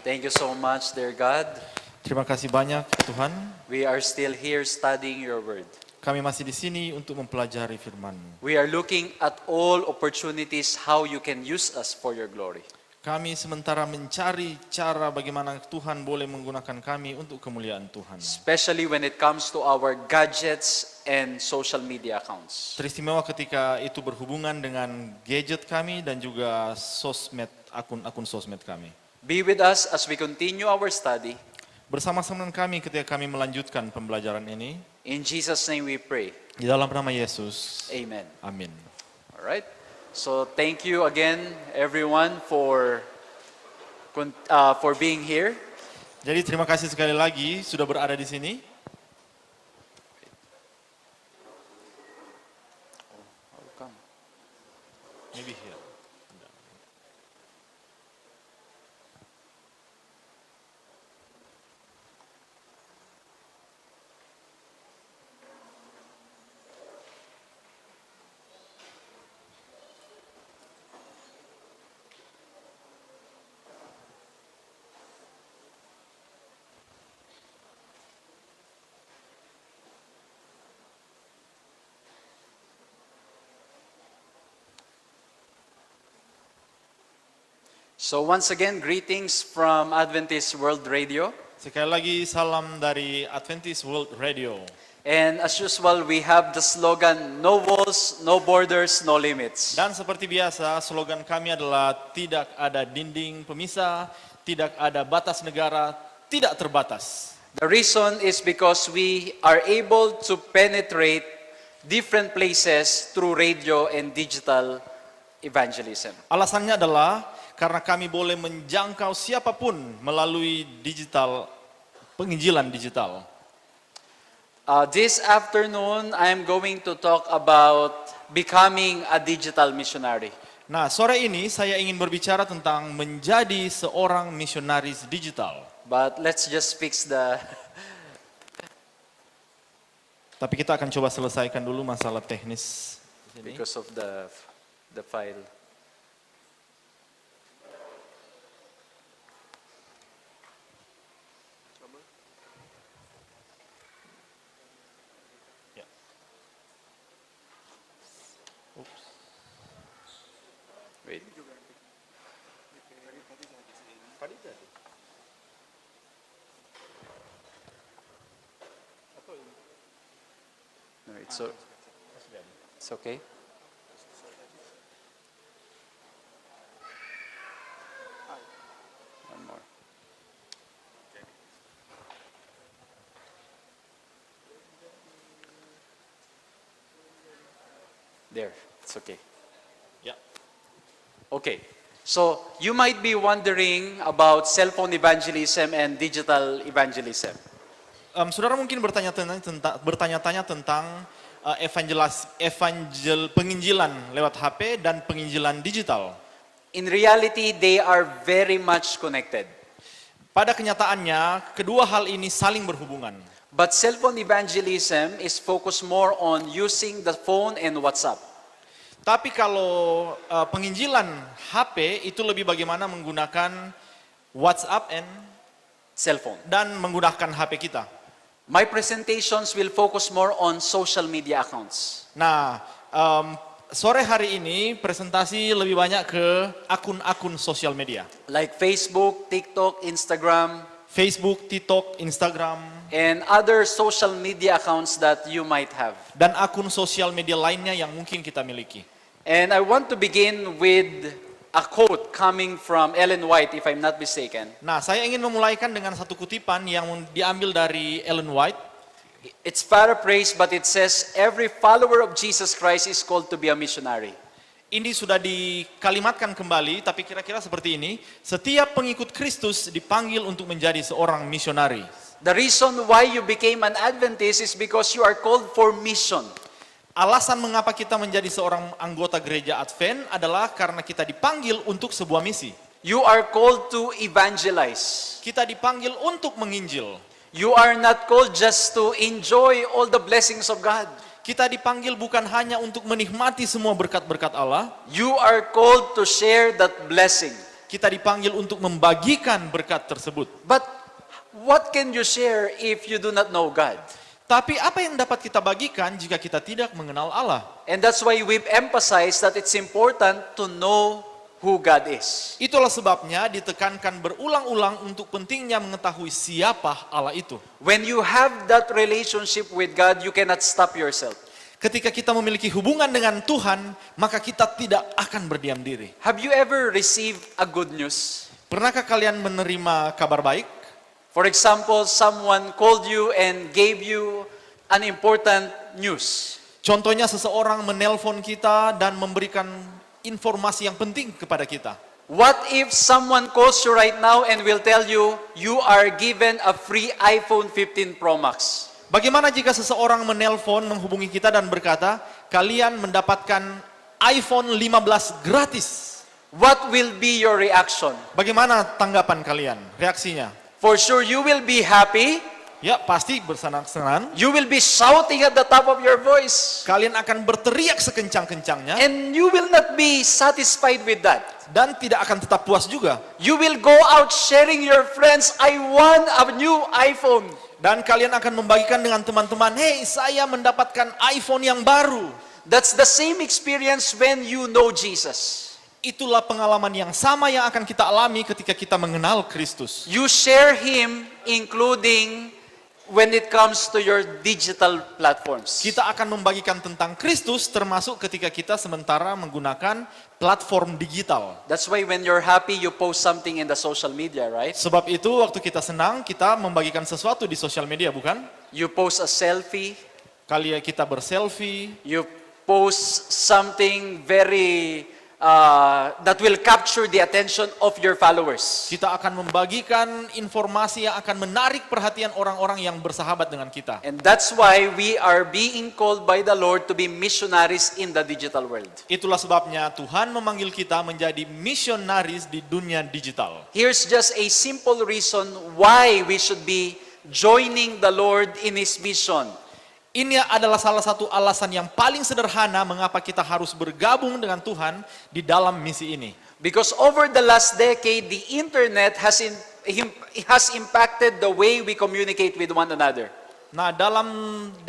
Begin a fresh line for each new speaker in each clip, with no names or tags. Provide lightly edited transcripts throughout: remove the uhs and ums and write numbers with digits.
Thank you so much, dear God.
Terima kasih banyak Tuhan.
We are still here studying your word.
Kami masih di sini untuk mempelajari firman-Mu.
We are looking at all opportunities how you can use us for your glory.
Kami sementara mencari cara bagaimana Tuhan boleh menggunakan kami untuk kemuliaan Tuhan.
Especially when it comes to our gadgets and social media accounts.
Teristimewa ketika itu berhubungan dengan gadget kami dan juga sosmed, akun sosmed kami.
Be with us as we continue our study.
Bersama-sama dengan kami ketika kami melanjutkan pembelajaran ini.
In Jesus' name we pray.
Di dalam nama Yesus.
Amen.
Amin.
All right. So thank you again, everyone, for being here.
Jadi terima kasih sekali lagi sudah berada di sini. Maybe here.
So once again, greetings from Adventist World Radio.
Sekali lagi salam dari Adventist World Radio.
And as usual, we have the slogan, no walls, no borders, no limits.
Dan seperti biasa, slogan kami adalah tidak ada dinding pemisah, tidak ada batas negara, tidak terbatas.
The reason is because we are able to penetrate different places through radio and digital evangelism.
Alasannya adalah karena kami boleh menjangkau siapapun melalui digital, penginjilan digital.
This afternoon, I am going to talk about becoming a digital missionary.
Nah, sore ini saya ingin berbicara tentang menjadi seorang misionaris digital.
But let's just fix the...
Tapi kita akan coba selesaikan dulu masalah teknis di sini.
because of the file. Wait. No, it's okay. One more. There, it's okay.
Ya.
Okay, so you might be wondering about cell phone evangelism and digital evangelism.
Saudara mungkin bertanya-tanya tentang penginjilan lewat HP dan penginjilan digital.
In reality, they are very much connected.
Pada kenyataannya, kedua hal ini saling berhubungan.
But cell phone evangelism is focused more on using the phone and WhatsApp.
Tapi kalau penginjilan HP itu lebih bagaimana menggunakan WhatsApp
Cell phone.
dan menggunakan HP kita.
My presentations will focus more on social media accounts.
Nah, sore hari ini presentasi lebih banyak ke akun-akun sosial media.
Like Facebook, TikTok, Instagram,
Facebook, TikTok, Instagram,
and other social media accounts that you might have.
dan akun sosial media lainnya yang mungkin kita miliki.
And I want to begin with a quote coming from Ellen White, if I'm not mistaken.
Nah, saya ingin memulaikan dengan satu kutipan yang diambil dari Ellen White.
It's paraphrased, but it says, every follower of Jesus Christ is called to be a missionary.
Ini sudah dikalimatkan kembali, tapi kira-kira seperti ini. Setiap pengikut Kristus dipanggil untuk menjadi seorang misionari.
The reason why you became an Adventist is because you are called for mission.
Alasan mengapa kita menjadi seorang anggota gereja Advent adalah karena kita dipanggil untuk sebuah misi.
You are called to evangelize.
Kita dipanggil untuk menginjil.
You are not called just to enjoy all the blessings of God.
Kita dipanggil bukan hanya untuk menikmati semua berkat-berkat Allah.
You are called to share that blessing.
kita dipanggil untuk membagikan berkat tersebut.
But what can you share if you do not know God?
Tapi apa yang dapat kita bagikan jika kita tidak mengenal Allah?
And that's why we've emphasized that it's important to know who God is.
Itulah sebabnya ditekankan berulang-ulang untuk pentingnya mengetahui siapa Allah itu.
When you have that relationship with God, you cannot stop yourself.
Ketika kita memiliki hubungan dengan Tuhan, maka kita tidak akan berdiam diri.
Have you ever received a good news?
Pernahkah kalian menerima kabar baik?
For example, someone called you and gave you an important news.
Contohnya seseorang menelpon kita dan memberikan informasi yang penting kepada kita.
What if someone calls you right now and will tell you, you are given a free iPhone 15 Pro Max?
Bagaimana jika seseorang menelpon menghubungi kita dan berkata, kalian mendapatkan iPhone 15 gratis?
What will be your reaction?
Bagaimana tanggapan kalian, reaksinya?
For sure, you will be happy.
Ya, pasti bersenang-senang.
You will be shouting at the top of your voice.
Kalian akan berteriak sekencang-kencangnya
And you will not be satisfied with that.
dan tidak akan tetap puas juga.
You will go out sharing your friends, I won a new iPhone.
Dan kalian akan membagikan dengan teman-teman, hey, saya mendapatkan iPhone yang baru.
That's the same experience when you know Jesus.
Itulah pengalaman yang sama yang akan kita alami ketika kita mengenal Kristus.
You share Him including when it comes to your digital platforms.
Kita akan membagikan tentang Kristus termasuk ketika kita sementara menggunakan platform digital.
That's why when you're happy, you post something in the social media, right?
Sebab itu waktu kita senang, kita membagikan sesuatu di sosial media, bukan?
You post a selfie,
Kali kita berselfie,
you post something very that will capture the attention of your followers.
kita akan membagikan informasi yang akan menarik perhatian orang-orang yang bersahabat dengan kita.
And that's why we are being called by the Lord to be missionaries in the digital world.
Itulah sebabnya Tuhan memanggil kita menjadi misionaris di dunia digital.
Here's just a simple reason why we should be joining the Lord in His mission.
Ini adalah salah satu alasan yang paling sederhana mengapa kita harus bergabung dengan Tuhan di dalam misi ini.
Because over the last decade, the internet has impacted the way we communicate with one another.
Nah, dalam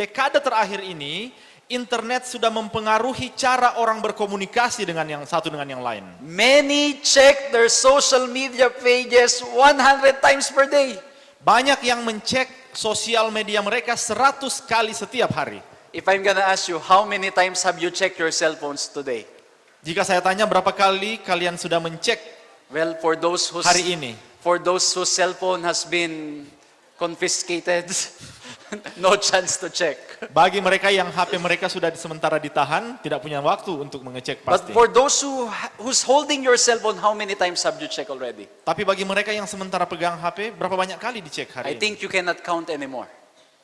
dekade terakhir ini, internet sudah mempengaruhi cara orang berkomunikasi dengan yang satu dengan yang lain.
Many check their social media pages 100 times per day.
Banyak yang mencek sosial media mereka 100 kali setiap hari.
If I'm gonna ask you, how many times have you checked your cell phones today?
Jika saya tanya berapa kali kalian sudah mencek
Well, for those
hari ini?
whose cell phone has been confiscated, no chance to check.
Bagi mereka yang HP mereka sudah sementara ditahan, tidak punya waktu untuk mengecek
But
pasti.
for those who's holding your cell phone, how many times have you checked already?
Tapi bagi mereka yang sementara pegang HP, berapa banyak kali dicek
I
hari ini?
think you cannot count anymore.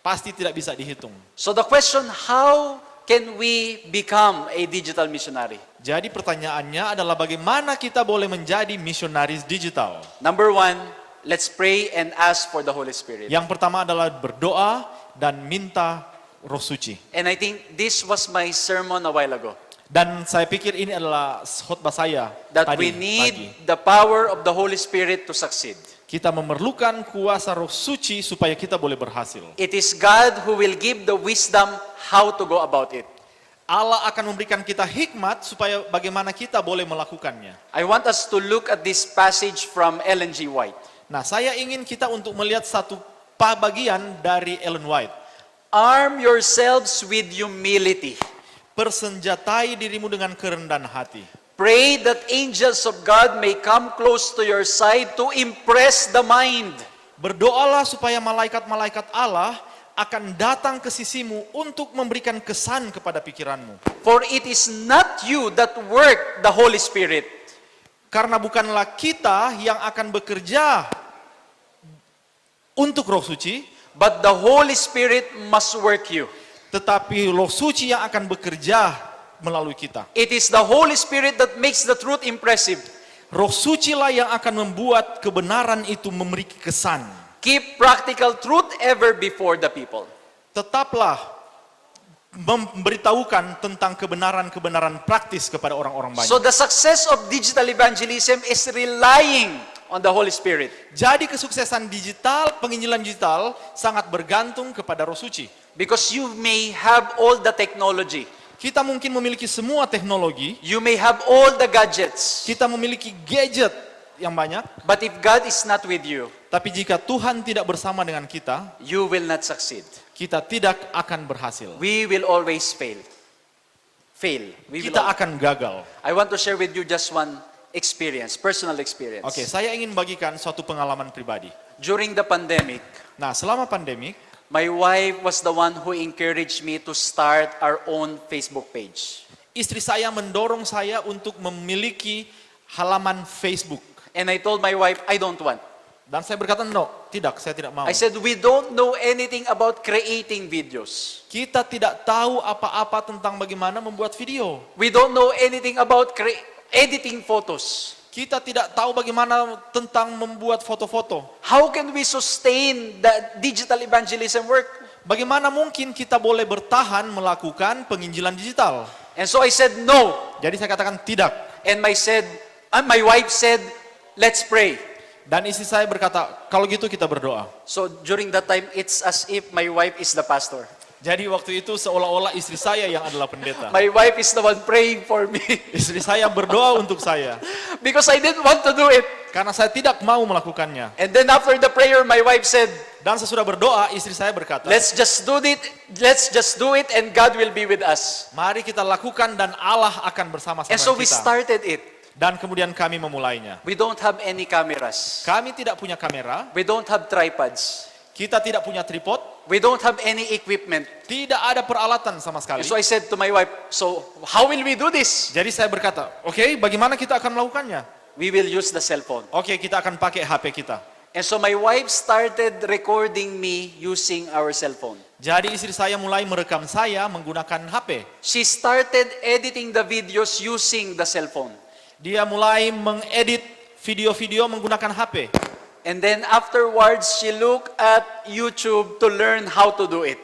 Pasti tidak bisa dihitung.
So the question, how can we become a digital missionary?
Jadi pertanyaannya adalah bagaimana kita boleh menjadi misionaris digital?
Number one, let's pray and ask for the Holy Spirit.
Yang pertama adalah berdoa dan minta Roh Suci.
And I think this was my sermon a while ago.
Dan saya pikir ini adalah khotbah saya
That
tadi
we need
pagi.
the power of the Holy Spirit to succeed.
Kita memerlukan kuasa Roh Suci supaya kita boleh berhasil.
It is God who will give the wisdom how to go about it.
Allah akan memberikan kita hikmat supaya bagaimana kita boleh melakukannya.
I want us to look at this passage from Ellen G. White.
Nah, saya ingin kita untuk melihat satu bagian dari Ellen White.
Arm yourselves with humility.
Persenjatai dirimu dengan kerendahan hati.
Pray that angels of God may come close to your side to impress the mind.
Berdoalah supaya malaikat-malaikat Allah akan datang ke sisimu untuk memberikan kesan kepada pikiranmu.
For it is not you that work the Holy Spirit,
Karena bukanlah kita yang akan bekerja untuk Roh Suci,
but the Holy Spirit must work you.
tetapi Roh Suci yang akan bekerja melalui kita.
It is the Holy Spirit that makes the truth impressive.
Roh Suci lah yang akan membuat kebenaran itu memiliki kesan.
Keep practical truth ever before the people.
Tetaplah memberitahukan tentang kebenaran-kebenaran praktis kepada orang-orang banyak.
So the success of digital evangelism is relying on the Holy Spirit.
Jadi kesuksesan digital, penginjilan digital sangat bergantung kepada Roh Suci.
Because you may have all the technology.
Kita mungkin memiliki semua teknologi,
You may have all the gadgets.
kita memiliki gadget yang banyak,
But if God is not with you,
tapi jika Tuhan tidak bersama dengan kita,
you will not succeed.
kita tidak akan berhasil.
We will always fail. We will
Kita
al-
akan gagal.
I want to share with you just one experience, personal experience.
Oke, saya ingin bagikan suatu pengalaman pribadi.
During the pandemic,
Nah, selama pandemik,
my wife was the one who encouraged me to start our own Facebook page.
istri saya mendorong saya untuk memiliki halaman Facebook.
And I told my wife, I don't want.
Dan saya berkata, no, tidak, saya tidak mau.
I said, we don't know anything about creating videos.
Kita tidak tahu apa-apa tentang bagaimana membuat video.
We don't know anything about editing photos.
Kita tidak tahu bagaimana tentang membuat foto-foto.
How can we sustain the digital evangelism work?
Bagaimana mungkin kita boleh bertahan melakukan penginjilan digital?
And so I said, no.
Jadi saya katakan tidak.
And my wife said, let's pray.
Dan istri saya berkata, kalau gitu kita berdoa.
So during that time, it's as if my wife is the pastor.
Jadi waktu itu seolah-olah istri saya yang adalah pendeta.
My wife is the one praying for me.
Istri saya berdoa untuk saya.
Because I didn't want to do it.
Karena saya tidak mau melakukannya.
And then after the prayer, my wife said,
Dan sesudah berdoa, istri saya berkata,
let's just do it and God will be with us.
mari kita lakukan dan Allah akan bersama-sama
And so we
kita.
started it.
Dan kemudian kami memulainya.
We don't have any cameras.
Kami tidak punya kamera,
We don't have tripods.
kita tidak punya tripod,
We don't have any equipment.
tidak ada peralatan sama sekali.
And so I said to my wife, so how will we do this?
Jadi saya berkata, oke, bagaimana kita akan melakukannya?
We will use the cell phone.
Oke, kita akan pakai HP kita.
And so my wife started recording me using our cell phone.
Jadi istri saya mulai merekam saya menggunakan HP.
She started editing the videos using the cell phone.
Dia mulai mengedit video-video menggunakan HP.
And then afterwards, she looked at YouTube to learn how to do it.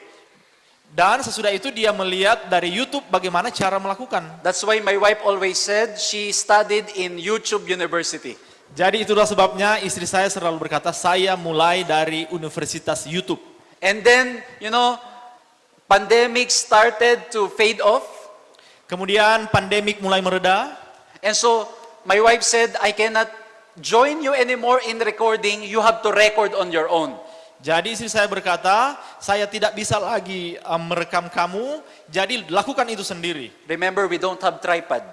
Dan sesudah itu dia melihat dari YouTube bagaimana cara melakukan.
That's why my wife always said she studied in YouTube University.
Jadi itulah sebabnya istri saya selalu berkata, saya mulai dari Universitas YouTube.
And then, pandemic started to fade off.
Kemudian pandemik mulai mereda.
And so my wife said, I cannot join you anymore in recording. You have to record on your own.
Jadi istri saya berkata, saya tidak bisa lagi merekam kamu, jadi lakukan itu sendiri.
Remember, we don't have a tripod.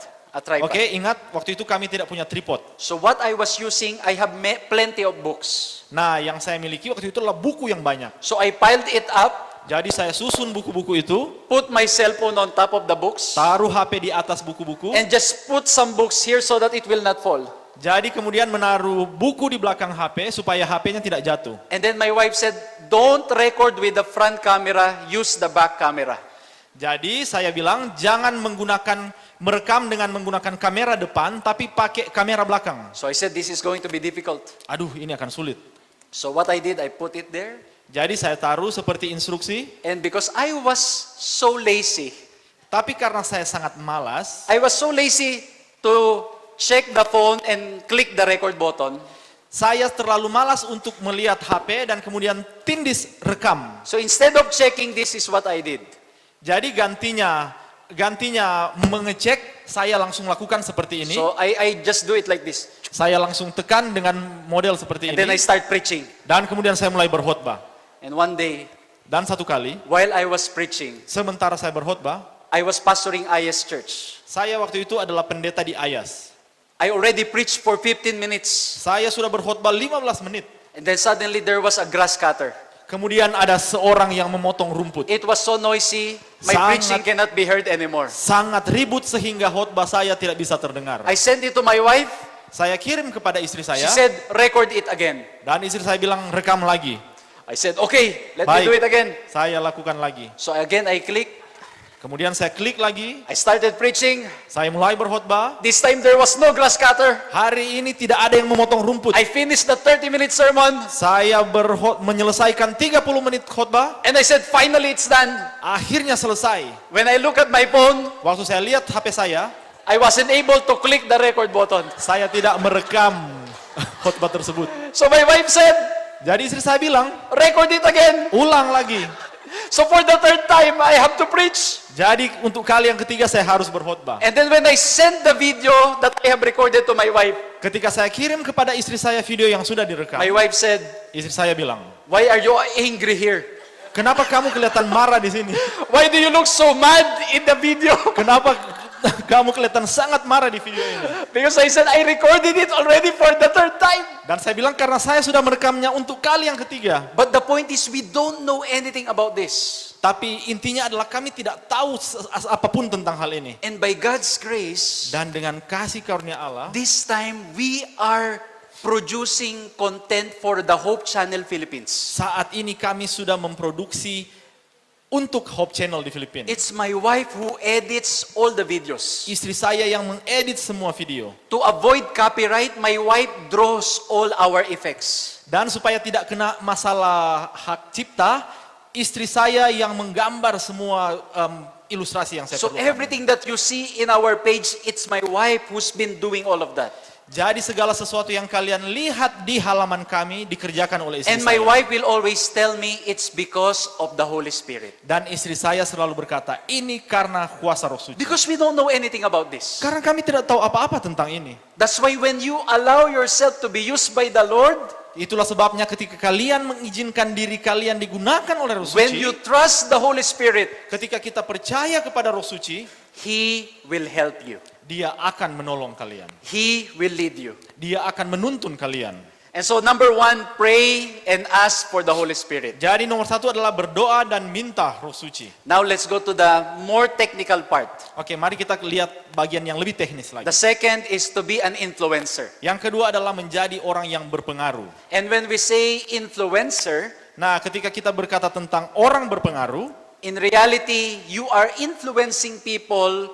Oke, ingat waktu itu kami tidak punya tripod.
So what I was using, I have plenty of books.
Nah, yang saya miliki waktu itu adalah buku yang banyak.
So I piled it up,
Jadi saya susun buku-buku itu,
put my cell phone on top of the books,
taruh HP di atas buku-buku,
and just put some books here so that it will not fall.
jadi kemudian menaruh buku di belakang HP supaya HP-nya tidak jatuh.
And then my wife said, don't record with the front camera, use the back camera.
Jadi saya bilang jangan merekam dengan menggunakan kamera depan, tapi pakai kamera belakang.
So I said, this is going to be difficult.
Aduh, ini akan sulit.
So what I did, I put it there.
Jadi saya taruh seperti instruksi,
And because I was so lazy,
tapi karena saya sangat malas,
I was so lazy to check the phone and click the record button.
saya terlalu malas untuk melihat HP dan kemudian tindis rekam.
So instead of checking, this is what I did.
Jadi gantinya mengecek, saya langsung lakukan seperti ini.
So I just do it like this.
Saya langsung tekan dengan model seperti
And then I
ini.
start preaching.
Dan kemudian saya mulai berkhotbah.
And one day,
Dan satu kali,
while I was preaching,
sementara saya berkhotbah,
I was pastoring IS Church.
saya waktu itu adalah pendeta di Ayas.
I already preached for 15 minutes.
Saya sudah berkhotbah 15 menit.
And then suddenly there was a grass cutter.
Kemudian ada seorang yang memotong rumput.
It was so noisy, my
Sangat-
preaching cannot be heard anymore.
Sangat ribut sehingga khotbah saya tidak bisa terdengar.
I sent it to my wife.
Saya kirim kepada istri
She
saya,
said, record it again.
dan istri saya bilang rekam lagi.
I said, okay, let me
Baik.
do it again.
Saya lakukan lagi.
So again, I click.
Kemudian saya klik lagi,
I started preaching.
saya mulai berkhotbah.
This time there was no grass cutter.
Hari ini tidak ada yang memotong rumput.
I finished the 30-minute sermon
Saya menyelesaikan 30 menit khotbah,
and I said, finally it's done.
akhirnya selesai.
When I look at my phone,
Waktu saya lihat HP saya,
I wasn't able to click the record button.
saya tidak merekam khotbah tersebut.
So my wife said,
Jadi istri saya bilang,
record it again.
ulang lagi.
So for the third time, I have to preach.
Jadi untuk kali yang ketiga saya harus berkhotbah.
And then when I sent the video that I have recorded to my wife,
Ketika saya kirim kepada istri saya video yang sudah direkam,
my wife said,
istri saya bilang,
why are you angry here?
kenapa kamu kelihatan marah di sini?
Why do you look so mad in the video?
Kenapa kamu kelihatan sangat marah di video ini?
Because I said, I recorded it already for the third time.
Dan saya bilang karena saya sudah merekamnya untuk kali yang ketiga.
But the point is, we don't know anything about this.
Tapi intinya adalah kami tidak tahu apapun tentang hal ini.
And by God's grace,
Dan dengan kasih karunia Allah,
this time we are producing content for the Hope Channel Philippines.
saat ini kami sudah memproduksi untuk Hope Channel di Filipina.
It's my wife who edits all the videos.
Istri saya yang mengedit semua video.
To avoid copyright, my wife draws all our effects.
Dan supaya tidak kena masalah hak cipta, istri saya yang menggambar semua ilustrasi yang saya
So
perlukan.
everything that you see in our page, it's my wife who's been doing all of that.
Jadi segala sesuatu yang kalian lihat di halaman kami dikerjakan oleh istri
And my
saya.
wife will always tell me it's because of the Holy Spirit.
Dan istri saya selalu berkata, ini karena kuasa Roh Suci.
Because we don't know anything about this.
Karena kami tidak tahu apa-apa tentang ini.
That's why when you allow yourself to be used by the Lord,
Itulah sebabnya ketika kalian mengizinkan diri kalian digunakan oleh Roh
when
Suci,
you trust the Holy Spirit,
ketika kita percaya kepada Roh Suci,
He will help you.
Dia akan menolong kalian.
He will lead you.
Dia akan menuntun kalian.
And so number one, pray and ask for the Holy Spirit.
Jadi nomor satu adalah berdoa dan minta Roh Suci.
Now let's go to the more technical part.
Oke, mari kita lihat bagian yang lebih teknis lagi.
The second is to be an influencer.
Yang kedua adalah menjadi orang yang berpengaruh.
And when we say influencer,
Nah, ketika kita berkata tentang orang berpengaruh,
in reality, you are influencing people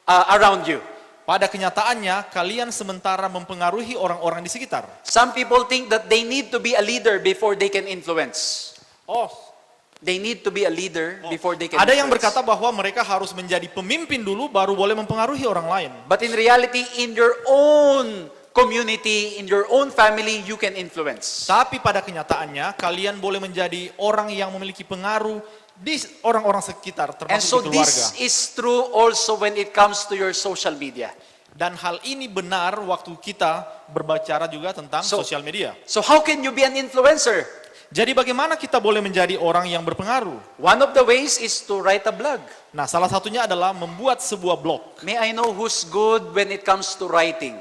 around you.
pada kenyataannya kalian sementara mempengaruhi orang-orang di sekitar.
Some people think that they need to be a leader before they can influence.
Oh,
They need to be a leader before they can
ada yang
influence.
berkata bahwa mereka harus menjadi pemimpin dulu baru boleh mempengaruhi orang lain.
But in reality, in your own community, in your own family, you can influence.
Tapi pada kenyataannya kalian boleh menjadi orang yang memiliki pengaruh di orang-orang sekitar
And so
termasuk di keluarga.
this is true also when it comes to your social media.
Dan hal ini benar waktu kita berbicara juga tentang
So-
sosial media.
So how can you be an influencer?
Jadi bagaimana kita boleh menjadi orang yang berpengaruh?
One of the ways is to write a blog.
Nah, salah satunya adalah membuat sebuah blog.
May I know who's good when it comes to writing?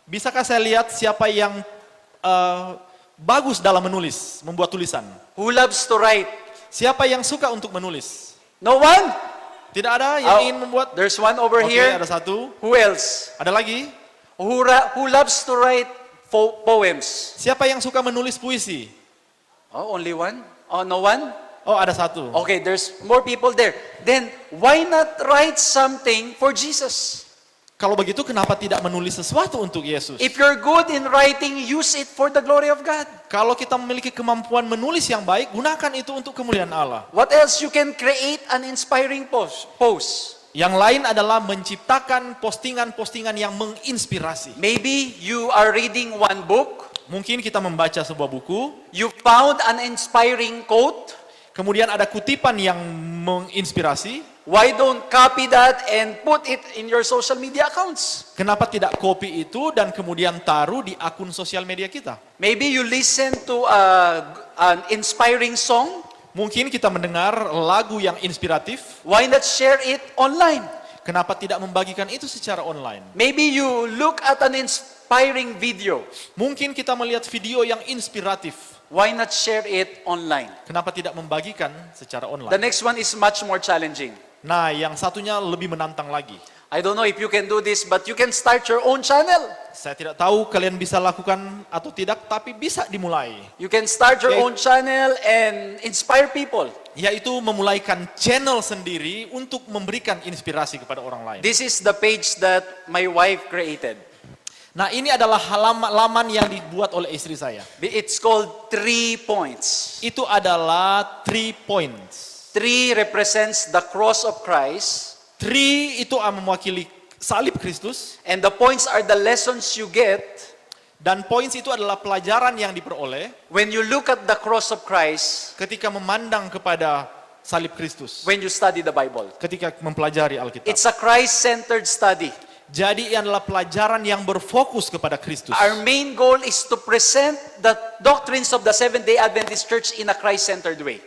Bisakah saya lihat siapa yang bagus dalam menulis, membuat tulisan?
Who loves to write?
Siapa yang suka untuk menulis?
No one?
Tidak ada yang
Oh,
ingin membuat?
there's one over
Oke,
here.
ada satu.
Who else?
Ada lagi?
Who loves to write poems?
Siapa yang suka menulis puisi?
Oh, only one? Oh, no one?
Oh, ada satu.
Okay, there's more people there. Then why not write something for Jesus?
Kalau begitu kenapa tidak menulis sesuatu untuk Yesus?
If you're good in writing, use it for the glory of God.
Kalau kita memiliki kemampuan menulis yang baik, gunakan itu untuk kemuliaan Allah.
What else? You can create an inspiring post.
Yang lain adalah menciptakan postingan-postingan yang menginspirasi.
Maybe you are reading one book,
Mungkin kita membaca sebuah buku,
you found an inspiring quote.
kemudian ada kutipan yang menginspirasi.
Why don't copy that and put it in your social media accounts?
Kenapa tidak copy itu dan kemudian taruh di akun sosial media kita?
Maybe you listen to an inspiring song.
Mungkin kita mendengar lagu yang inspiratif.
Why not share it online?
Kenapa tidak membagikan itu secara online?
Maybe you look at an inspiring video.
Mungkin kita melihat video yang inspiratif.
Why not share it online?
Kenapa tidak membagikan secara
The
online?
next one is much more challenging.
Nah, yang satunya lebih menantang lagi.
I don't know if you can do this, but you can start your own channel.
Saya tidak tahu kalian bisa lakukan atau tidak, tapi bisa dimulai.
You can start your
Okay.
own channel and inspire people.
Yaitu memulaikan channel sendiri untuk memberikan inspirasi kepada orang lain.
This is the page that my wife created.
Nah, ini adalah halaman yang dibuat oleh istri saya.
It's called 3 Points.
Itu adalah 3 points.
3 represents the cross of Christ,
3 itu mewakili salib Kristus,
and the points are the lessons you get
dan points itu adalah pelajaran yang diperoleh
when you look at the cross of Christ,
ketika memandang kepada salib Kristus,
when you study the Bible.
ketika mempelajari Alkitab.
It's a Christ-centered study.
Jadi ini adalah pelajaran yang berfokus kepada Kristus.
Our main goal is to present the doctrines of the Seventh-day Adventist Church in a Christ-centered way.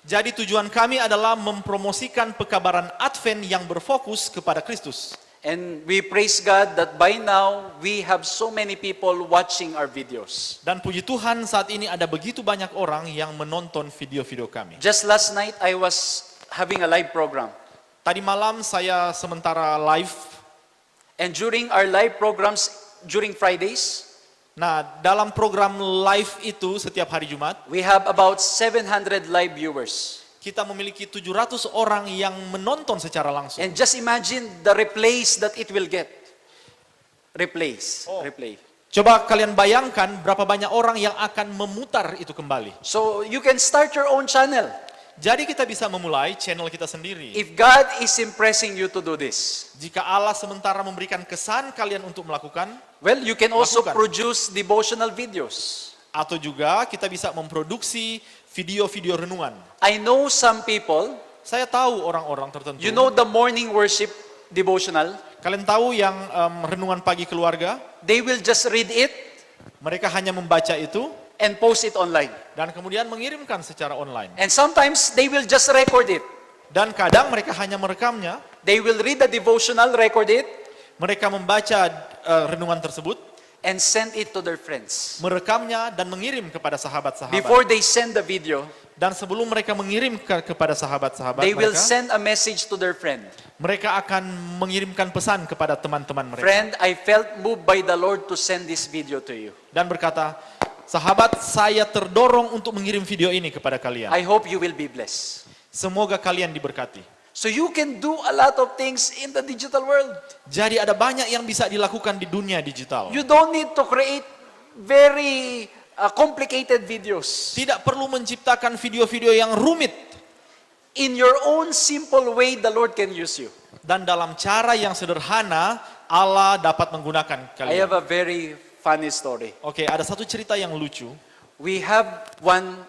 Jadi tujuan kami adalah mempromosikan pekabaran Advent yang berfokus kepada Kristus.
And we praise God that by now we have so many people watching our videos.
Dan puji Tuhan saat ini ada begitu banyak orang yang menonton video-video kami.
Just last night I was having a live program.
Tadi malam saya sementara live.
And during our live programs during Fridays,
Nah, dalam program live itu setiap hari Jumat,
we have about 700 live viewers.
kita memiliki 700 orang yang menonton secara langsung.
And just imagine the replays that it will get. Replays.
Oh.
Replay.
Coba kalian bayangkan berapa banyak orang yang akan memutar itu kembali.
So you can start your own channel.
Jadi kita bisa memulai channel kita sendiri.
If God is impressing you to do this,
Jika Allah sementara memberikan kesan kalian untuk melakukan,
well, you can also
Lakukan.
produce devotional videos.
atau juga kita bisa memproduksi video-video renungan.
I know some people,
Saya tahu orang-orang tertentu.
you know the morning worship devotional,
Kalian tahu yang renungan pagi keluarga,
they will just read it
mereka hanya membaca itu
and post it online.
dan kemudian mengirimkan secara online.
And sometimes they will just record it.
Dan kadang mereka hanya merekamnya,
They will read the devotional, record it,
mereka membaca renungan tersebut,
and send it to their friends.
merekamnya dan mengirim kepada sahabat-sahabat.
Before they send the video,
Dan sebelum mereka mengirim kepada sahabat-sahabat
they will
mereka,
send a message to their friend.
mereka akan mengirimkan pesan kepada teman-teman mereka.
Friend, I felt moved by the Lord to send this video to you.
Dan berkata, sahabat, saya terdorong untuk mengirim video ini kepada kalian.
I hope you will be blessed.
Semoga kalian diberkati.
So you can do a lot of things in the digital world.
Jadi ada banyak yang bisa dilakukan di dunia digital.
You don't need to create very complicated videos.
Tidak perlu menciptakan video-video yang rumit.
In your own simple way, the Lord can use you.
Dan dalam cara yang sederhana, Allah dapat menggunakan
I have
kalian.
a very funny story.
Oke, ada satu cerita yang lucu.
We have one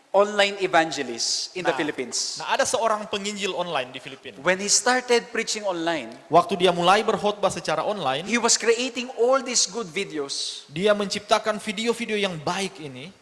online evangelist in the Philippines.
Nah, ada seorang penginjil online di Filipina.
When he started preaching online,
Waktu dia mulai berkhotbah secara online,
he was creating all these good videos.
dia menciptakan video-video yang baik ini.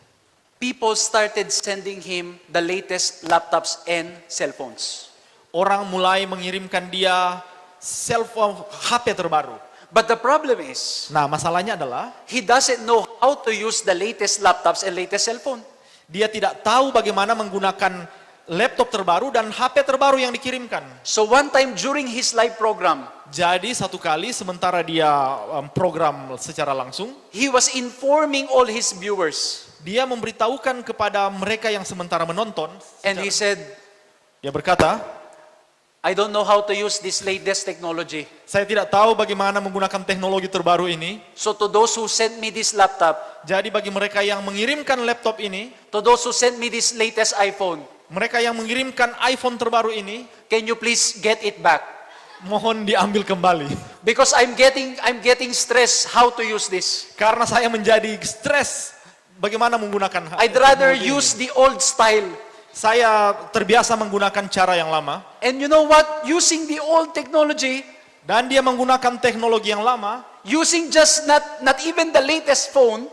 People started sending him the latest laptops and cell phones.
Orang mulai mengirimkan dia cellphone HP terbaru.
But the problem is,
Nah, masalahnya adalah
he doesn't know how to use the latest laptops and latest cell phone.
dia tidak tahu bagaimana menggunakan laptop terbaru dan HP terbaru yang dikirimkan.
So one time during his live program,
Jadi satu kali sementara dia program secara langsung,
he was informing all his viewers.
dia memberitahukan kepada mereka yang sementara menonton.
And he said,
Dia berkata,
I don't know how to use this latest technology.
saya tidak tahu bagaimana menggunakan teknologi terbaru ini.
So to those who sent me this laptop,
Jadi bagi mereka yang mengirimkan laptop ini,
to those who sent me this latest iPhone,
mereka yang mengirimkan iPhone terbaru ini,
can you please get it back?
mohon diambil kembali.
Because I'm getting stressed how to use this.
Karena saya menjadi stres bagaimana menggunakan
I'd rather
teknologi ini.
use the old style.
Saya terbiasa menggunakan cara yang lama
And you know what? Using the old technology,
dan dia menggunakan teknologi yang lama,
using just not even the latest phone,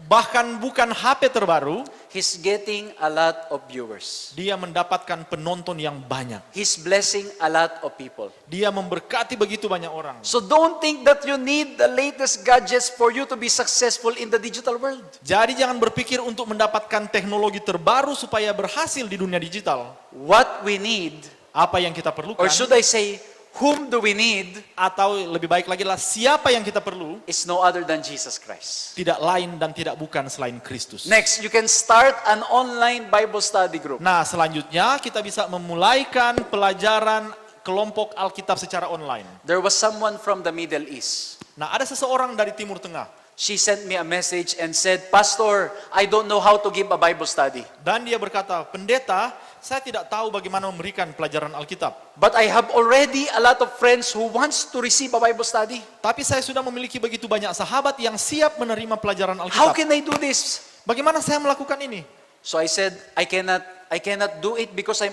bahkan bukan HP terbaru,
he's getting a lot of viewers.
dia mendapatkan penonton yang banyak.
He's blessing a lot of people.
Dia memberkati begitu banyak orang.
So don't think that you need the latest gadgets for you to be successful in the digital world.
Jadi jangan berpikir untuk mendapatkan teknologi terbaru supaya berhasil di dunia digital.
What we need,
Apa yang kita perlukan,
or should I say, whom do we need
Atau lebih baik lagi adalah siapa yang kita perlu,
is no other than Jesus Christ.
tidak lain dan tidak bukan selain Kristus.
Next, you can start an online Bible study group.
Nah, selanjutnya kita bisa memulaikan pelajaran kelompok Alkitab secara online.
There was someone from the Middle East.
Nah, ada seseorang dari Timur Tengah.
She sent me a message and said, Pastor, I don't know how to give a Bible study.
Dan dia berkata, pendeta, saya tidak tahu bagaimana memberikan pelajaran Alkitab.
But I have already a lot of friends who wants to receive a Bible study.
Tapi saya sudah memiliki begitu banyak sahabat yang siap menerima pelajaran
How
Alkitab.
can I do this?
Bagaimana saya melakukan ini?
So I said, I cannot do it because I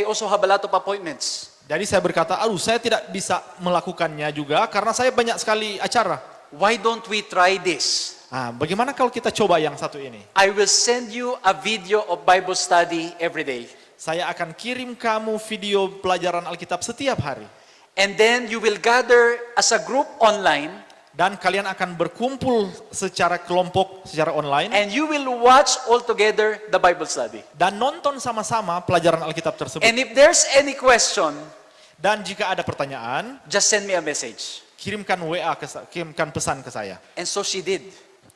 also have a lot of appointments.
Jadi saya berkata, saya tidak bisa melakukannya juga karena saya banyak sekali acara.
Why don't we try this?
Nah, bagaimana kalau kita coba yang satu ini?
I will send you a video of Bible study every day.
Saya akan kirim kamu video pelajaran Alkitab setiap hari.
And then you will gather as a group online
Dan kalian akan berkumpul secara kelompok, secara online.
and you will watch all together the Bible study.
Dan nonton sama-sama pelajaran Alkitab tersebut.
And if there's any question,
Dan jika ada pertanyaan,
just send me a message.
kirimkan WA, kirimkan pesan ke saya.
And so she did.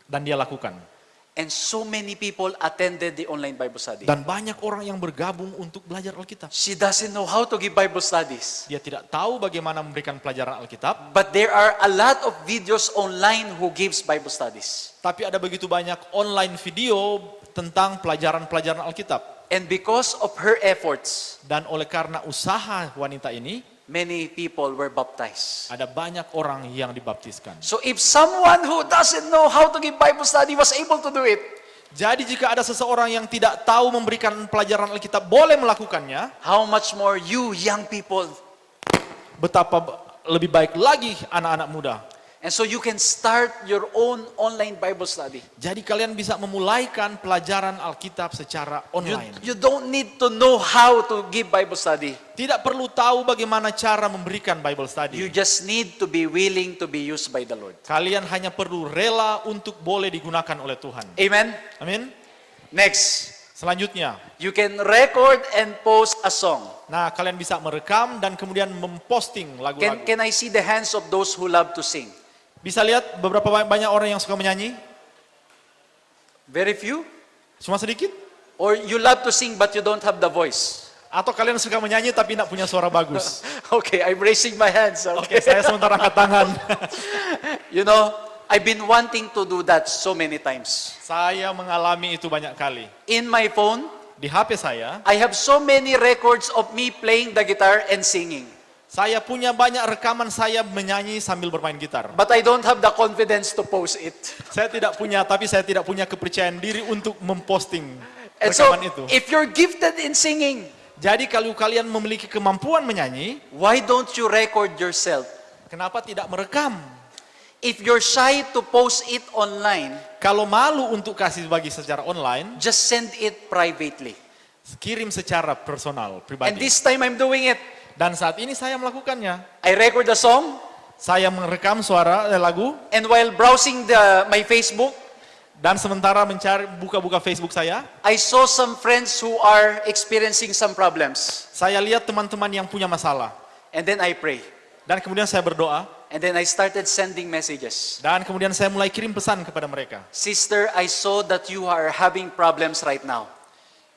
Dan dia lakukan.
And so many people attended the online Bible study.
Dan banyak orang yang bergabung untuk belajar Alkitab.
She doesn't know how to give Bible studies.
Dia tidak tahu bagaimana memberikan pelajaran Alkitab.
But there are a lot of videos online who gives Bible studies.
Tapi ada begitu banyak online video tentang pelajaran-pelajaran Alkitab.
And because of her efforts,
Dan oleh karena usaha wanita ini,
many people were baptized.
ada banyak orang yang dibaptiskan.
So if someone who doesn't know how to give Bible study was able to do it,
Jadi jika ada seseorang yang tidak tahu memberikan pelajaran Alkitab boleh melakukannya,
how much more you young people?
betapa lebih baik lagi anak-anak muda.
And so you can start your own online Bible study.
Jadi kalian bisa memulaikan pelajaran Alkitab secara online.
You don't need to know how to give Bible study.
Tidak perlu tahu bagaimana cara memberikan Bible
You
study.
just need to be willing to be used by the Lord.
Kalian hanya perlu rela untuk boleh digunakan oleh Tuhan.
Amen?
Amin.
Next,
Selanjutnya,
you can record and post a song.
nah kalian bisa merekam dan kemudian memposting lagu-lagu.
Can I see the hands of those who love to sing?
Bisa lihat beberapa banyak orang yang suka menyanyi?
Very few?
Cuma sedikit?
Or you love to sing but you don't have the voice?
Atau kalian suka menyanyi tapi tidak punya suara bagus?
Okay, I'm raising my hands.
Oke, saya sementara angkat tangan.
You know, I've been wanting to do that so many times.
Saya mengalami itu banyak kali.
In my phone,
Di HP saya,
I have so many records of me playing the guitar and singing.
saya punya banyak rekaman saya menyanyi sambil bermain gitar.
But I don't have the confidence to post it.
Saya tidak punya kepercayaan diri untuk memposting
And so,
rekaman itu.
if you're gifted in singing,
Jadi kalau kalian memiliki kemampuan menyanyi,
why don't you record yourself?
kenapa tidak merekam?
If you're shy to post it online,
Kalau malu untuk kasih bagi secara online,
just send it privately.
kirim secara personal,
And
pribadi.
this time I'm doing it.
Dan saat ini saya melakukannya.
I record the song,
Saya merekam suara lagu,
and while browsing my Facebook,
dan sementara buka-buka Facebook saya,
I saw some friends who are experiencing some problems.
saya lihat teman-teman yang punya masalah.
And then I pray.
Dan kemudian saya berdoa,
And then I started sending messages.
dan kemudian saya mulai kirim pesan kepada mereka.
Sister, I saw that you are having problems right now.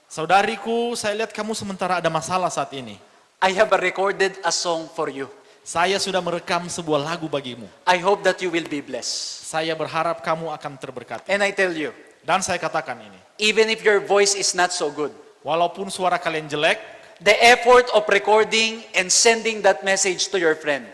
Saudariku, saya lihat kamu sementara ada masalah saat ini.
I have recorded a song for you.
Saya sudah merekam sebuah lagu bagimu.
I hope that you will be blessed.
Saya berharap kamu akan terberkati.
And I tell you,
Dan saya katakan ini,
even if your voice is not so good,
walaupun suara kalian jelek,
the effort of recording and sending that message to your friend,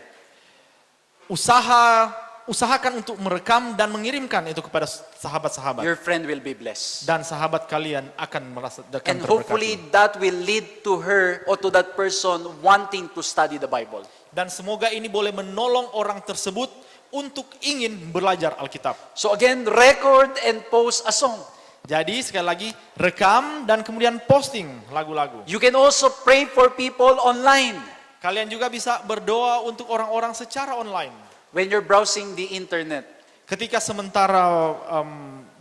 usahakan untuk merekam dan mengirimkan itu kepada sahabat-sahabat.
your friend will be blessed.
Dan sahabat kalian akan merasa
And hopefully that will lead to her or to that person wanting to study the Bible.
Dan semoga ini boleh menolong orang tersebut untuk ingin belajar Alkitab.
So again, record and post a song.
Jadi sekali lagi, rekam dan kemudian posting lagu-lagu.
You can also pray for people online.
Kalian juga bisa berdoa untuk orang-orang secara online.
When you're browsing the internet,
Ketika sementara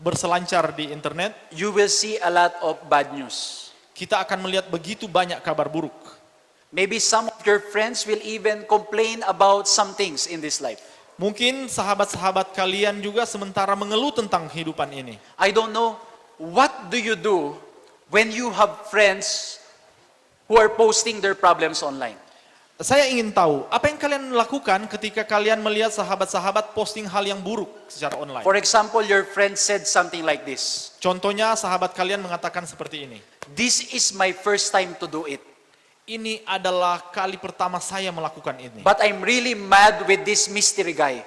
berselancar di internet,
you will see a lot of bad news.
kita akan melihat begitu banyak kabar buruk.
Maybe some of your friends will even complain about some things in this life.
Mungkin sahabat-sahabat kalian juga sementara mengeluh tentang kehidupan ini.
I don't know, what do you do when you have friends who are posting their problems online?
Saya ingin tahu, apa yang kalian lakukan ketika kalian melihat sahabat-sahabat posting hal yang buruk secara online?
For example, your friend said something like this.
Contohnya sahabat kalian mengatakan seperti ini.
This is my first time to do it.
Ini adalah kali pertama saya melakukan ini.
But I'm really mad with this mystery guy.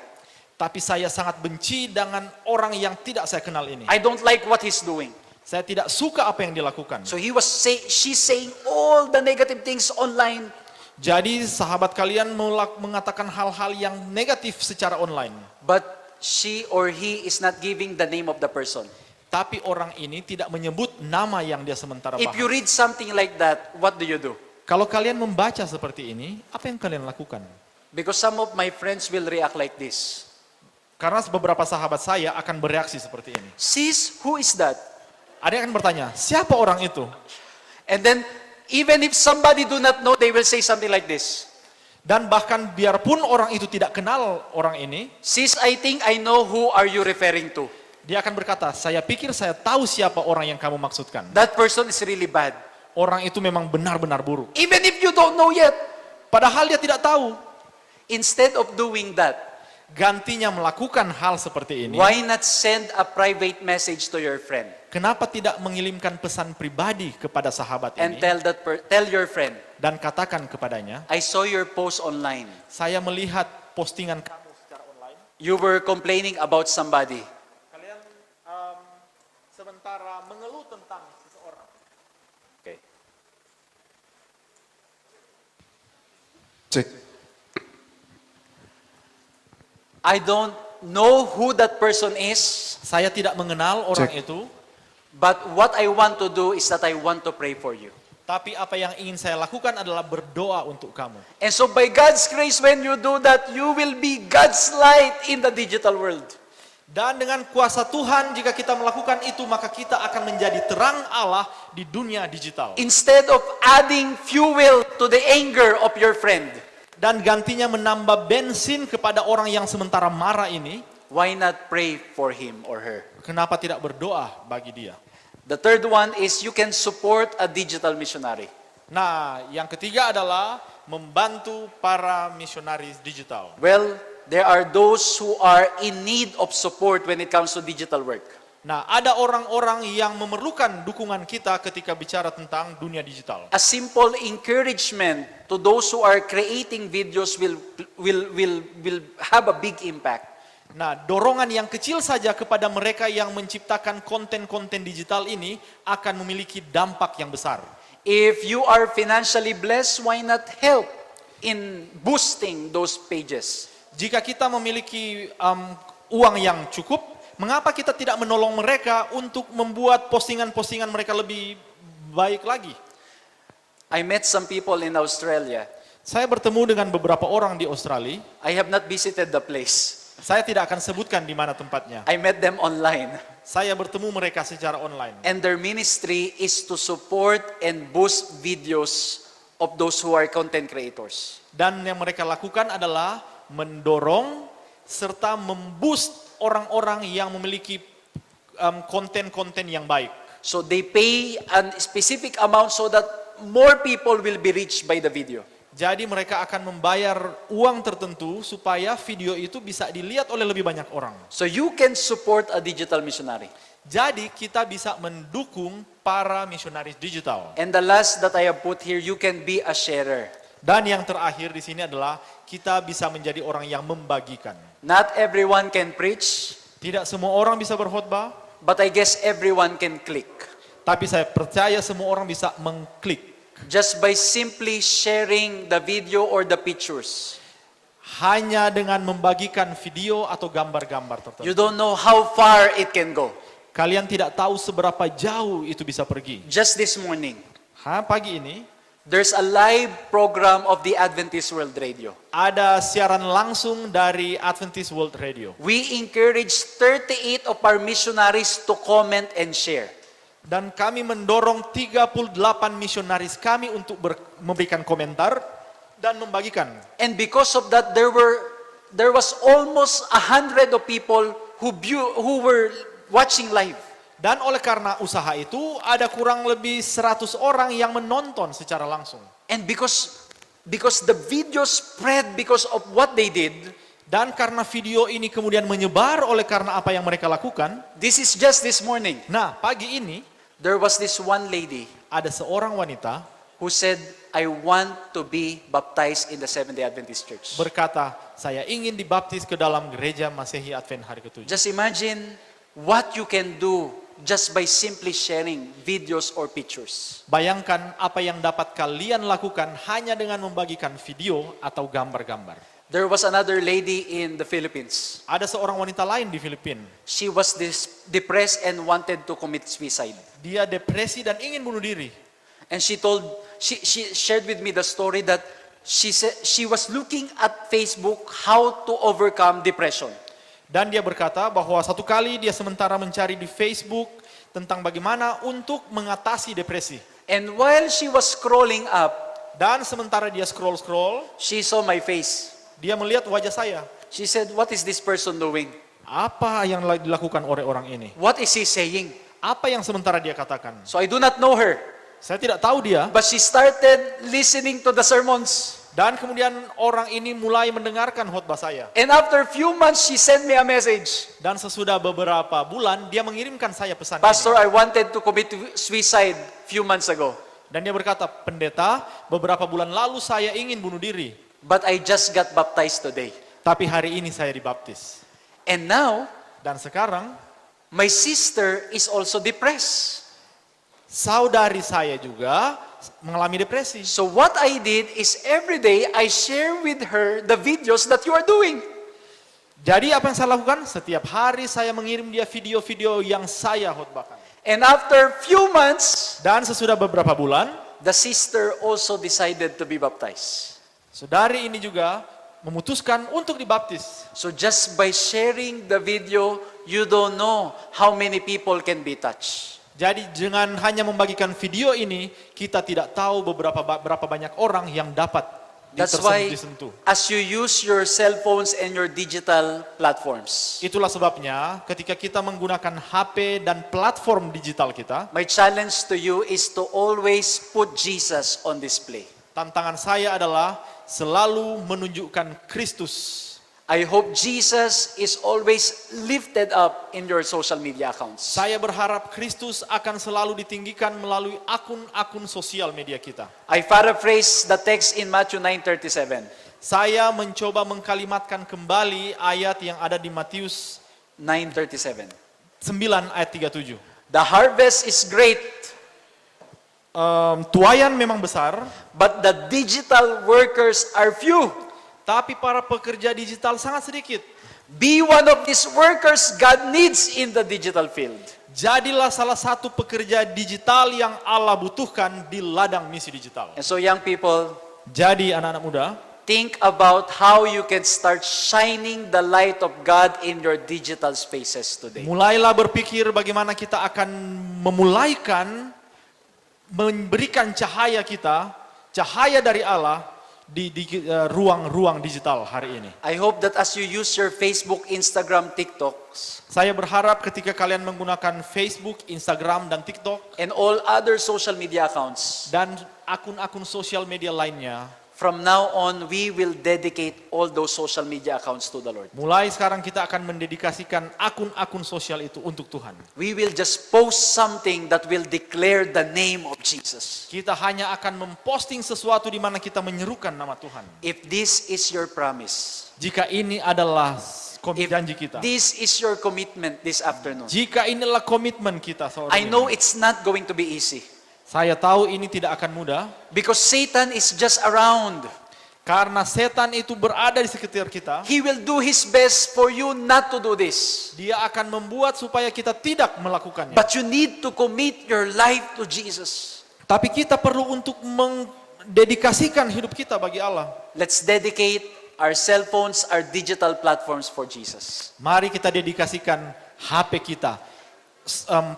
Tapi saya sangat benci dengan orang yang tidak saya kenal ini.
I don't like what he's doing.
Saya tidak suka apa yang dilakukan.
So she's saying all the negative things online.
Jadi sahabat kalian mengatakan hal-hal yang negatif secara online.
But she or he is not giving the name of the person.
Tapi orang ini tidak menyebut nama yang dia sementara
If you
bahas.
read something like that, what do you do?
Kalau kalian membaca seperti ini, apa yang kalian lakukan?
Because some of my friends will react like this.
Karena beberapa sahabat saya akan bereaksi seperti ini.
Sis, who is that?
Ada yang akan bertanya, siapa orang itu?
And then, even if somebody do not know, they will say something like this.
Dan bahkan biarpun orang itu tidak kenal orang ini,
Sis, I think I know who are you referring to.
dia akan berkata, saya pikir saya tahu siapa orang yang kamu maksudkan.
That person is really bad.
Orang itu memang benar-benar buruk.
Even if you don't know yet.
Padahal dia tidak tahu.
Instead of doing that,
Gantinya melakukan hal seperti ini.
why not send a private message to your friend?
Kenapa tidak mengirimkan pesan pribadi kepada sahabat
And
ini?
tell your friend,
Dan katakan kepadanya,
I saw your post online.
saya melihat postingan kamu secara online.
You were complaining about somebody.
Kalian sementara mengeluh tentang seseorang.
Okay.
Cek.
I don't know who that person is,
Saya tidak mengenal orang
Cek.
itu,
but what I want to do is that I want to pray for you.
tapi apa yang ingin saya lakukan adalah berdoa untuk kamu.
And so by God's grace, when you do that, you will be God's light in the digital world.
Dan dengan kuasa Tuhan, jika kita melakukan itu, maka kita akan menjadi terang Allah di dunia digital.
Instead of adding fuel to the anger of your friend,
Dan gantinya menambah bensin kepada orang yang sementara marah ini,
why not pray for him or her?
kenapa tidak berdoa bagi dia?
The third one is you can support a digital missionary.
Nah, yang ketiga adalah membantu para misionaris digital.
Well, there are those who are in need of support when it comes to digital work.
Nah, ada orang-orang yang memerlukan dukungan kita ketika bicara tentang dunia digital.
A simple encouragement to those who are creating videos will have a big impact.
Nah, dorongan yang kecil saja kepada mereka yang menciptakan konten-konten digital ini akan memiliki dampak yang besar.
If you are financially blessed, why not help in boosting those pages?
Jika kita memiliki uang yang cukup, mengapa kita tidak menolong mereka untuk membuat postingan-postingan mereka lebih baik lagi?
I met some people in Australia.
Saya bertemu dengan beberapa orang di Australia.
I have not visited the place.
Saya tidak akan sebutkan di mana tempatnya.
I met them online.
Saya bertemu mereka secara online.
And their ministry is to support and boost videos of those who are content creators.
Dan yang mereka lakukan adalah mendorong serta memboost orang-orang yang memiliki konten-konten yang baik.
So they pay a specific amount so that more people will be reached by the video.
Jadi mereka akan membayar uang tertentu supaya video itu bisa dilihat oleh lebih banyak orang.
So you can support a digital missionary.
Jadi kita bisa mendukung para misionaris digital.
And the last that I have put here, you can be a sharer.
Dan yang terakhir di sini adalah kita bisa menjadi orang yang membagikan.
Not everyone can preach,
Tidak semua orang bisa berkhotbah,
but I guess everyone can click.
tapi saya percaya semua orang bisa mengklik.
Just by simply sharing the video or the pictures.
Hanya dengan membagikan video atau gambar-gambar tertentu.
You don't know how far it can go.
Kalian tidak tahu seberapa jauh itu bisa pergi.
Just this morning,
Pagi ini
there's a live program of the Adventist World Radio.
ada siaran langsung dari Adventist World Radio.
We encourage 38 of our missionaries to comment and share.
Dan kami mendorong 38 misionaris kami untuk memberikan komentar dan membagikan.
And because of that, there was almost 100 of people who were watching live.
Dan oleh karena usaha itu, ada kurang lebih 100 orang yang menonton secara langsung.
And because the video spread because of what they did,
Dan karena video ini kemudian menyebar oleh karena apa yang mereka lakukan.
this is just this morning.
Nah, pagi ini
There was this one lady
ada seorang wanita
who said, I want to be baptized in the Seventh-day Adventist Church.
berkata, saya ingin dibaptis ke dalam gereja Masehi Advent hari ke-7.
Just imagine what you can do just by simply sharing videos or pictures.
Bayangkan apa yang dapat kalian lakukan hanya dengan membagikan video atau gambar-gambar.
There was another lady in the Philippines.
Ada seorang wanita lain di Filipina.
She was depressed and wanted to commit suicide.
Dia depresi dan ingin bunuh diri.
And she shared with me the story that she said she was looking at Facebook how to overcome depression.
Dan dia berkata bahwa satu kali dia sementara mencari di Facebook tentang bagaimana untuk mengatasi depresi.
And while she was scrolling up,
Dan sementara dia scroll-scroll,
she saw my face.
dia melihat wajah saya.
She said, what is this person doing?
Apa yang dilakukan oleh orang ini?
What is he saying?
Apa yang sementara dia katakan?
So I do not know her.
Saya tidak tahu dia.
But she started listening to the sermons.
Dan kemudian orang ini mulai mendengarkan khotbah saya.
And after a few months, she sent me a message.
Dan sesudah beberapa bulan, dia mengirimkan saya pesan
Pastor,
ini.
I wanted to commit suicide few months ago.
Dan dia berkata, pendeta, beberapa bulan lalu saya ingin bunuh diri.
But I just got baptized today.
Tapi hari ini saya dibaptis.
And now,
Dan sekarang,
my sister is also depressed.
saudari saya juga mengalami depresi.
So what I did is every day I share with her the videos that you are doing.
Jadi apa yang saya lakukan? Setiap hari saya mengirim dia video-video yang saya khotbahkan.
And after few months,
Dan sesudah beberapa bulan,
the sister also decided to be baptized.
saudari ini juga memutuskan untuk dibaptis.
So just by sharing the video, you don't know how many people can be touched.
Jadi dengan hanya membagikan video ini, kita tidak tahu berapa banyak orang yang dapat
That's why
disentuh.
as you use your cell phones and your digital platforms,
Itulah sebabnya ketika kita menggunakan HP dan platform digital kita,
my challenge to you is to always put Jesus on display.
tantangan saya adalah selalu menunjukkan Kristus.
I hope Jesus is always lifted up in your social media accounts.
Saya berharap Kristus akan selalu ditinggikan melalui akun-akun sosial media kita.
I paraphrase the text in Matthew 9:37.
Saya mencoba mengkalimatkan kembali ayat yang ada di Matius
9:37.
9 ayat 37.
The harvest is great,
Tuaian memang besar,
but the digital workers are few.
tapi para pekerja digital sangat sedikit.
Be one of these workers God needs in the digital field.
Jadilah salah satu pekerja digital yang Allah butuhkan di ladang misi digital.
And so young people,
Jadi anak-anak muda,
think about how you can start shining the light of God in your digital spaces today.
mulailah berpikir bagaimana kita akan memulaikan memberikan cahaya kita, cahaya dari Allah di ruang-ruang digital hari ini.
I hope that as you use your Facebook, Instagram, TikToks,
Saya berharap ketika kalian menggunakan Facebook, Instagram, dan TikTok,
and all other social media accounts,
dan akun-akun sosial media lainnya,
from now on, we will dedicate all those social media accounts to the Lord.
mulai sekarang kita akan mendedikasikan akun-akun sosial itu untuk Tuhan.
We will just post something that will declare the name of Jesus.
Kita hanya akan memposting sesuatu di mana kita menyerukan nama Tuhan.
If this is your promise,
Jika ini adalah
if
janji kita,
this is your commitment this afternoon,
jika inilah komitmen kita sore
I
ini,
know it's not going to be easy
saya tahu ini tidak akan mudah,
because Satan is just around.
karena setan itu berada di sekitar kita.
He will do his best for you not to do this.
Dia akan membuat supaya kita tidak melakukannya.
But you need to commit your life to Jesus.
Tapi kita perlu untuk mendedikasikan hidup kita bagi Allah.
Let's dedicate our cell phones, our digital platforms for Jesus.
Mari kita dedikasikan HP kita,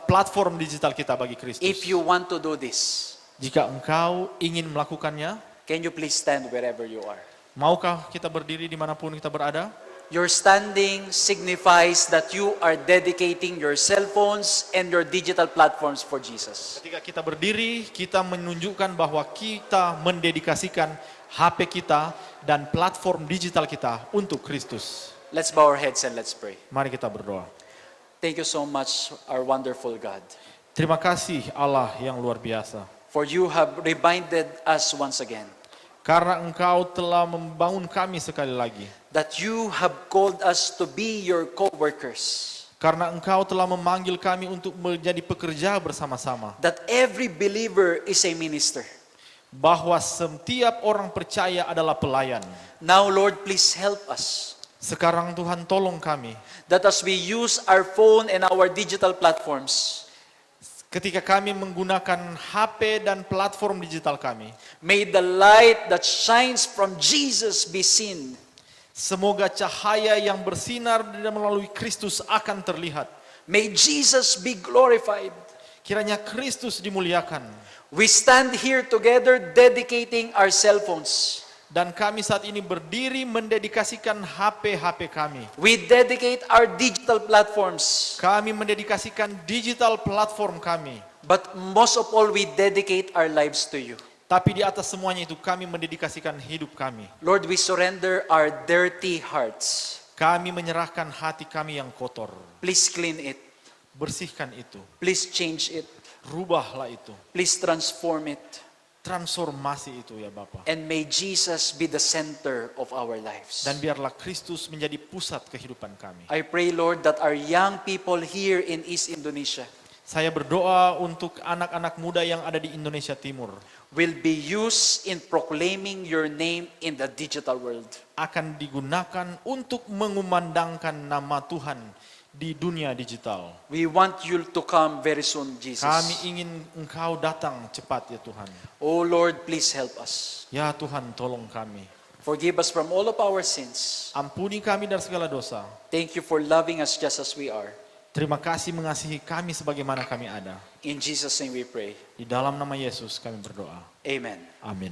platform digital kita bagi Kristus.
If you want to do this,
Jika engkau ingin melakukannya,
can you please stand wherever you are?
maukah kita berdiri dimanapun kita berada?
Your standing signifies that you are dedicating your cell phones and your digital platforms for Jesus.
Ketika kita berdiri, kita menunjukkan bahwa kita mendedikasikan HP kita dan platform digital kita untuk Kristus.
Let's bow our heads and let's pray.
Mari kita berdoa.
Thank you so much, our wonderful God,
Terima kasih Allah yang luar biasa.
for you have reminded us once again
Karena engkau telah membangun kami sekali lagi.
that you have called us to be your co-workers,
Karena engkau telah memanggil kami untuk menjadi pekerja bersama-sama.
that every believer is a minister.
Bahwa setiap orang percaya adalah pelayan.
Now, Lord, please help us
Sekarang Tuhan tolong kami.
that as we use our phone and our digital platforms,
Ketika kami menggunakan HP dan platform digital kami.
may the light that shines from Jesus be seen.
Semoga cahaya yang bersinar dan melalui Kristus akan terlihat.
May Jesus be glorified.
Kiranya Kristus dimuliakan.
We stand here together dedicating our cell phones.
Dan kami saat ini berdiri mendedikasikan HP kami.
We dedicate our digital platforms.
Kami mendedikasikan digital platform kami.
But most of all, we dedicate our lives to you.
Tapi di atas semuanya itu kami mendedikasikan hidup kami.
Lord, we surrender our dirty hearts.
Kami menyerahkan hati kami yang kotor.
Please clean it.
Bersihkan itu.
Please change it.
Rubahlah itu.
Please transform it.
Transformasi itu ya Bapa.
And may Jesus be the center of our lives.
Dan biarlah Kristus menjadi pusat kehidupan kami.
I pray, Lord, that our young people here in East Indonesia
Saya berdoa untuk anak-anak muda yang ada di Indonesia Timur.
will be used in proclaiming your name in the digital world.
Akan digunakan untuk mengumandangkan nama Tuhan di dunia digital.
We want you to come very soon, Jesus.
Kami ingin Engkau datang cepat ya Tuhan.
Oh Lord, please help us.
Ya Tuhan tolong kami.
Forgive us from all of our sins.
Ampuni kami dari segala dosa.
Thank you for loving us just as we are.
Terima kasih mengasihi kami sebagaimana kami ada.
In Jesus' name we pray.
Di dalam nama Yesus kami berdoa.
Amen.
Amin.